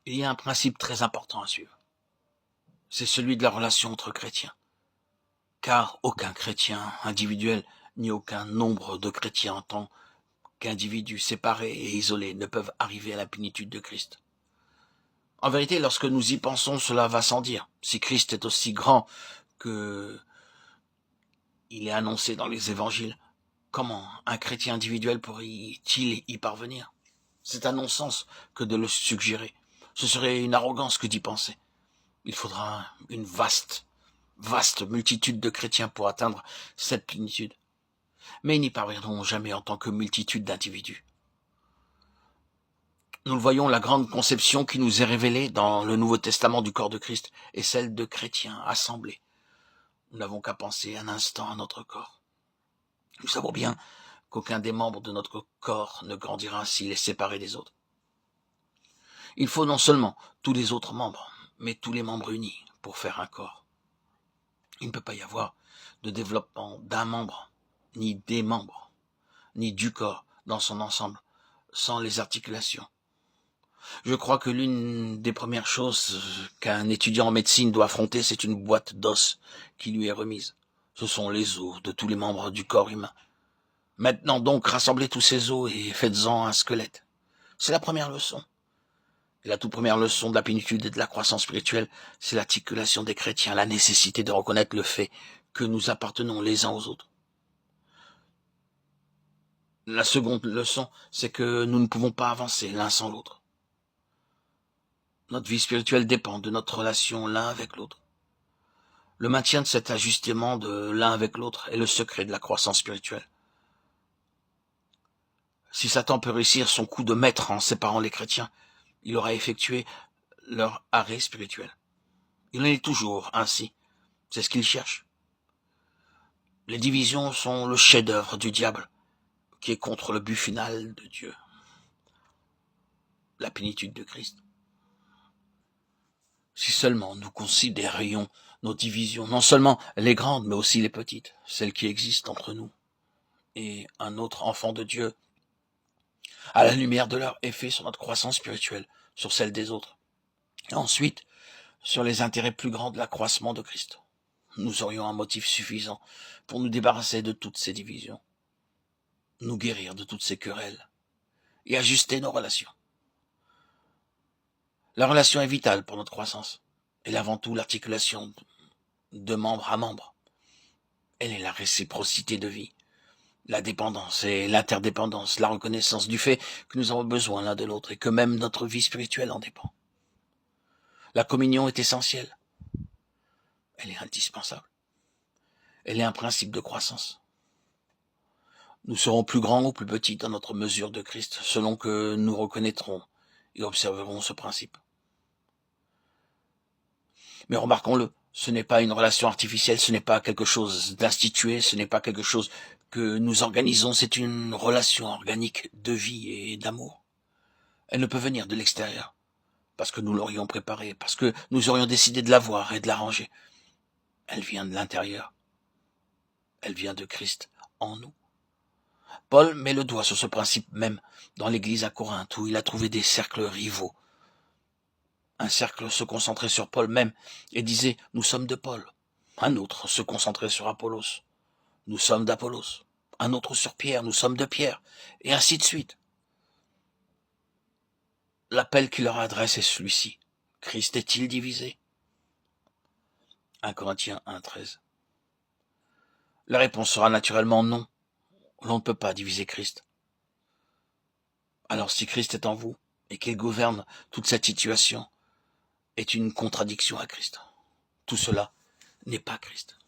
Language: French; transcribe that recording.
il y a un principe très important à suivre. C'est celui de la relation entre chrétiens. Car aucun chrétien individuel, ni aucun nombre de chrétiens en tant qu'individus séparés et isolés ne peuvent arriver à la plénitude de Christ. En vérité, lorsque nous y pensons, cela va sans dire. Si Christ est aussi grand que il est annoncé dans les évangiles, comment un chrétien individuel pourrait-il y parvenir? C'est un non-sens que de le suggérer. Ce serait une arrogance que d'y penser. Il faudra une vaste multitude de chrétiens pour atteindre cette plénitude. Mais ils n'y parviendront jamais en tant que multitude d'individus. Nous le voyons, la grande conception qui nous est révélée dans le Nouveau Testament du corps de Christ est celle de chrétiens assemblés. Nous n'avons qu'à penser un instant à notre corps. Nous savons bien qu'aucun des membres de notre corps ne grandira s'il est séparé des autres. Il faut non seulement tous les autres membres, mais tous les membres unis pour faire un corps. Il ne peut pas y avoir de développement d'un membre, ni des membres, ni du corps dans son ensemble, sans les articulations. Je crois que l'une des premières choses qu'un étudiant en médecine doit affronter, c'est une boîte d'os qui lui est remise. Ce sont les os de tous les membres du corps humain. Maintenant donc, rassemblez tous ces os et faites-en un squelette. C'est la première leçon. Et la toute première leçon de la plénitude et de la croissance spirituelle, c'est l'articulation des chrétiens, la nécessité de reconnaître le fait que nous appartenons les uns aux autres. La seconde leçon, c'est que nous ne pouvons pas avancer l'un sans l'autre. Notre vie spirituelle dépend de notre relation l'un avec l'autre. Le maintien de cet ajustement de l'un avec l'autre est le secret de la croissance spirituelle. Si Satan peut réussir son coup de maître en séparant les chrétiens, il aura effectué leur arrêt spirituel. Il en est toujours ainsi. C'est ce qu'il cherche. Les divisions sont le chef-d'œuvre du diable, qui est contre le but final de Dieu, la plénitude de Christ. Si seulement nous considérions nos divisions, non seulement les grandes, mais aussi les petites, celles qui existent entre nous et un autre enfant de Dieu, à la lumière de leur effet sur notre croissance spirituelle, sur celle des autres, et ensuite sur les intérêts plus grands de l'accroissement de Christ. Nous aurions un motif suffisant pour nous débarrasser de toutes ces divisions, nous guérir de toutes ces querelles et ajuster nos relations. La relation est vitale pour notre croissance. Elle est avant tout l'articulation de membre à membre. Elle est la réciprocité de vie, la dépendance et l'interdépendance, la reconnaissance du fait que nous avons besoin l'un de l'autre et que même notre vie spirituelle en dépend. La communion est essentielle. Elle est indispensable. Elle est un principe de croissance. Nous serons plus grands ou plus petits dans notre mesure de Christ, selon que nous reconnaîtrons et observerons ce principe. Mais remarquons-le, ce n'est pas une relation artificielle, ce n'est pas quelque chose d'institué, ce n'est pas quelque chose que nous organisons, c'est une relation organique de vie et d'amour. Elle ne peut venir de l'extérieur, parce que nous l'aurions préparée, parce que nous aurions décidé de la voir et de l'arranger. Elle vient de l'intérieur. Elle vient de Christ en nous. Paul met le doigt sur ce principe même dans l'église à Corinthe, où il a trouvé des cercles rivaux. Un cercle se concentrait sur Paul même et disait « Nous sommes de Paul ». Un autre se concentrait sur Apollos. « Nous sommes d'Apollos ». Un autre sur Pierre « Nous sommes de Pierre ». Et ainsi de suite. L'appel qu'il leur adresse est celui-ci. Christ est-il divisé? 1 Corinthiens 1,13. La réponse sera naturellement non. L'on ne peut pas diviser Christ. Alors si Christ est en vous et qu'il gouverne toute cette situation, est une contradiction à Christ. Tout cela n'est pas Christ.